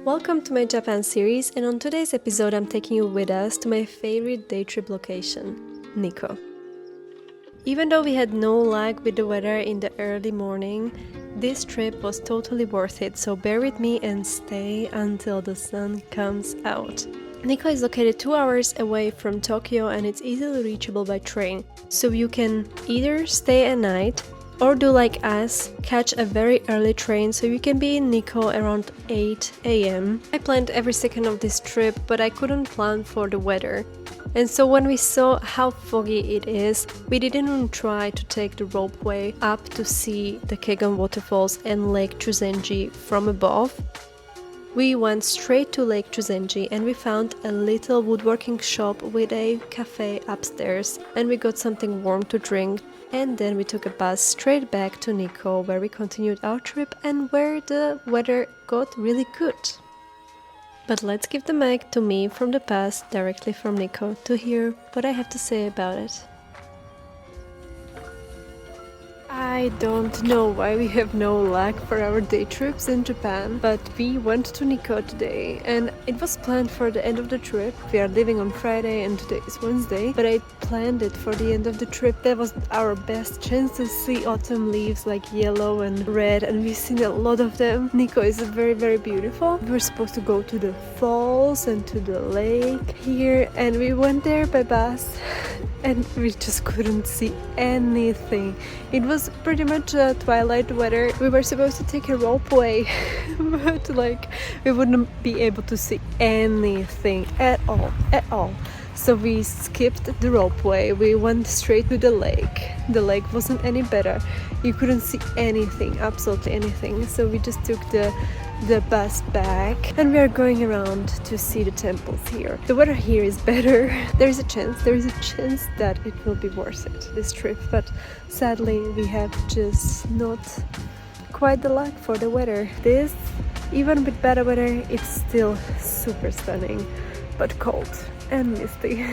Welcome to my Japan series, and on today's episode I'm taking you with us to my favorite day trip location, Nikko. Even though we had no luck with the weather in the early morning, this trip was totally worth it, so bear with me and stay until the sun comes out. Nikko is located 2 hours away from Tokyo and it's easily reachable by train, so you can either stay a night or do like us, catch a very early train so you can be in Nikko around 8 am. I planned every second of this trip, but I couldn't plan for the weather. And so when we saw how foggy it is, we didn't even try to take the ropeway up to see the Kegon waterfalls and Lake Chuzenji from above. We went straight to Lake Chuzenji and we found a little woodworking shop with a cafe upstairs, and we got something warm to drink. And then we took a bus straight back to Nikko, where we continued our trip and where the weather got really good. But let's give the mic to me from the past, directly from Nikko, to hear what I have to say about it. I don't know why we have no luck for our day trips in Japan, but we went to Nikko today and it was planned for the end of the trip. We are leaving on Friday and today is Wednesday, but I planned it for the end of the trip. That was our best chance to see autumn leaves like yellow and red, and we've seen a lot of them. Nikko is very, very beautiful. We were supposed to go to the falls and to the lake here, and we went there by bus and we just couldn't see anything. It was pretty much twilight weather. We were supposed to take a ropeway, but we wouldn't be able to see anything at all. So we skipped the ropeway. We went straight to the lake. The lake wasn't any better. You couldn't see anything, absolutely anything. So we just took the bus back and we are going around to see the temples here. The weather here is better. There is a chance that it will be worth it, this trip, but sadly we have just not quite the luck for the weather. This, even with better weather, it's still super stunning, but cold and misty.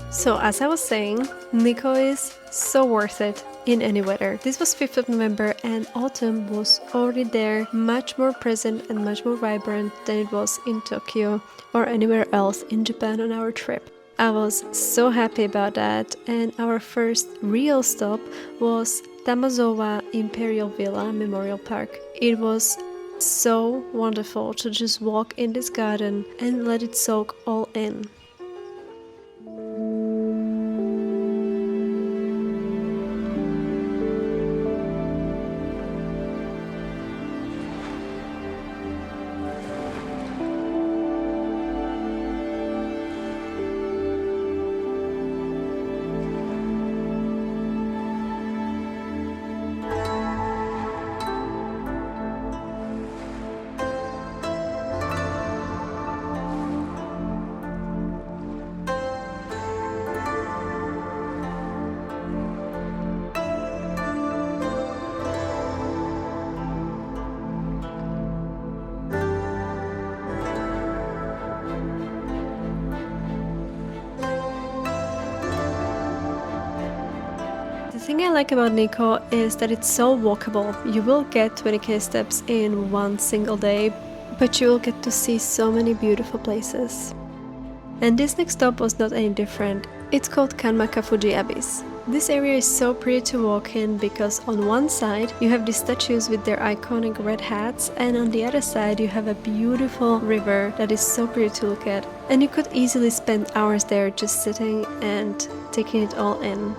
So as I was saying, Nikko is so worth it in any weather. This was 5th of November and autumn was already there, much more present and much more vibrant than it was in Tokyo or anywhere else in Japan on our trip. I was so happy about that, and our first real stop was Tamozawa Imperial Villa Memorial Park. It was so wonderful to just walk in this garden and let it soak all in. The thing I like about Nikko is that it's so walkable. You will get 20k steps in one single day, but you will get to see so many beautiful places. And this next stop was not any different. It's called Kanmangafuchi Abyss. This area is so pretty to walk in because on one side you have the statues with their iconic red hats, and on the other side you have a beautiful river that is so pretty to look at. And you could easily spend hours there just sitting and taking it all in.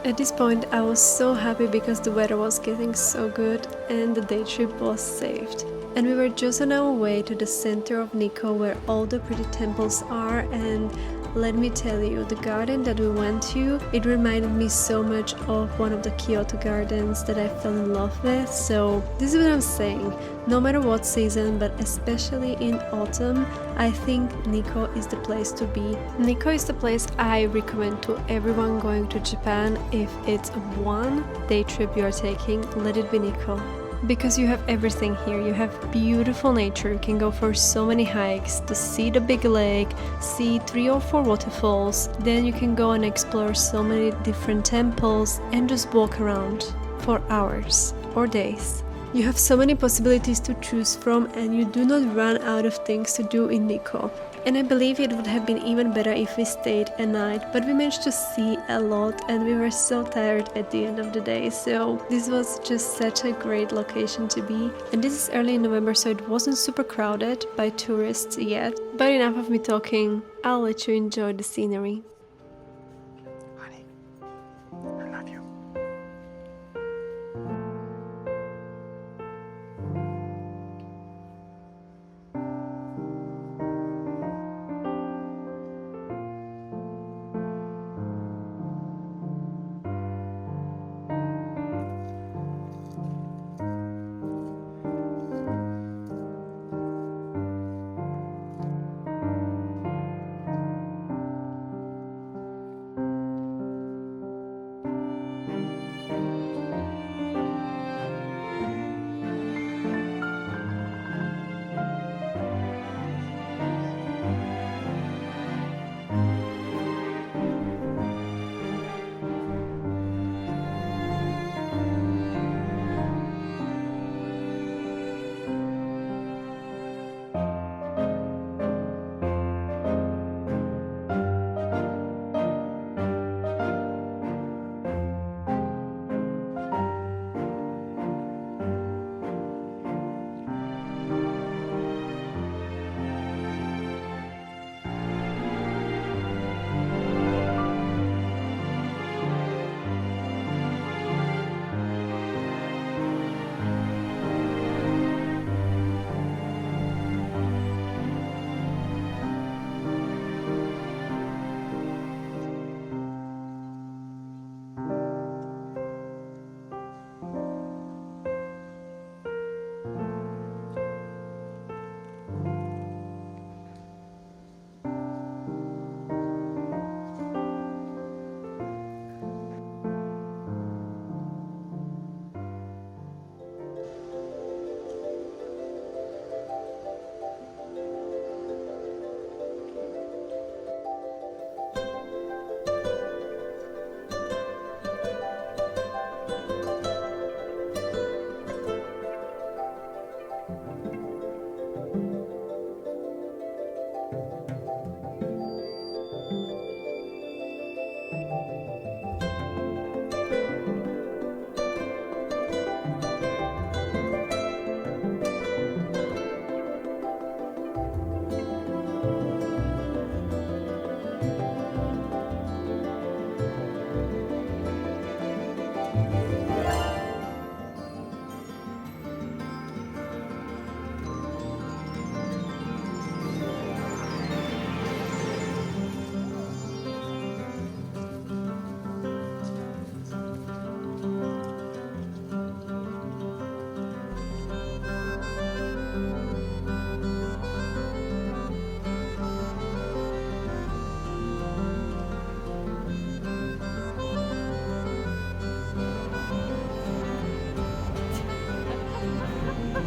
At this point I was so happy because the weather was getting so good and the day trip was saved. And we were just on our way to the center of Nikko where all the pretty temples are, and let me tell you, the garden that we went to, it reminded me so much of one of the Kyoto gardens that I fell in love with. So this is what I'm saying, no matter what season, but especially in autumn, I think Nikko is the place to be. Nikko is the place I recommend to everyone going to Japan. If it's one day trip you are taking, let it be Nikko. Because you have everything here. You have beautiful nature, you can go for so many hikes to see the big lake, see 3 or 4 waterfalls, then you can go and explore so many different temples and just walk around for hours or days. You have so many possibilities to choose from and you do not run out of things to do in Nikko. And I believe it would have been even better if we stayed a night, but we managed to see a lot and we were so tired at the end of the day, so this was just such a great location to be. And this is early in November, so it wasn't super crowded by tourists yet. But enough of me talking, I'll let you enjoy the scenery. Honey, I love you.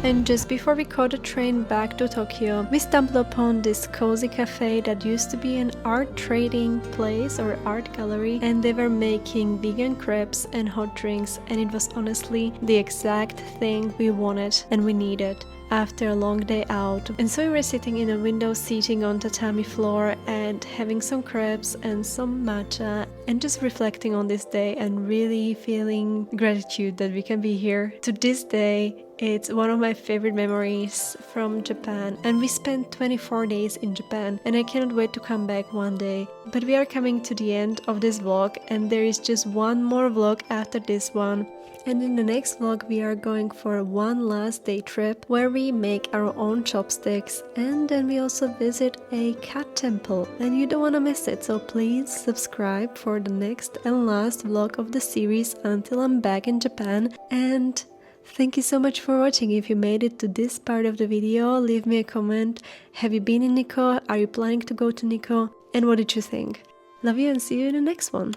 And just before we caught a train back to Tokyo, we stumbled upon this cozy cafe that used to be an art trading place or art gallery, and they were making vegan crepes and hot drinks, and it was honestly the exact thing we wanted and we needed after a long day out. And so we were sitting in a window seating on tatami floor and having some crepes and some matcha and just reflecting on this day and really feeling gratitude that we can be here. To this day, It's one of my favorite memories from Japan, and we spent 24 days in Japan, and I cannot wait to come back one day. But we are coming to the end of this vlog, and there is just one more vlog after this one. And in the next vlog we are going for one last day trip where we make our own chopsticks, and then we also visit a cat temple, and you don't want to miss it, so please subscribe for the next and last vlog of the series until I'm back in Japan. And thank you so much for watching. If you made it to this part of the video, leave me a comment. Have you been in Nikko? Are you planning to go to Nikko? And what did you think? Love you and see you in the next one.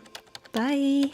Bye!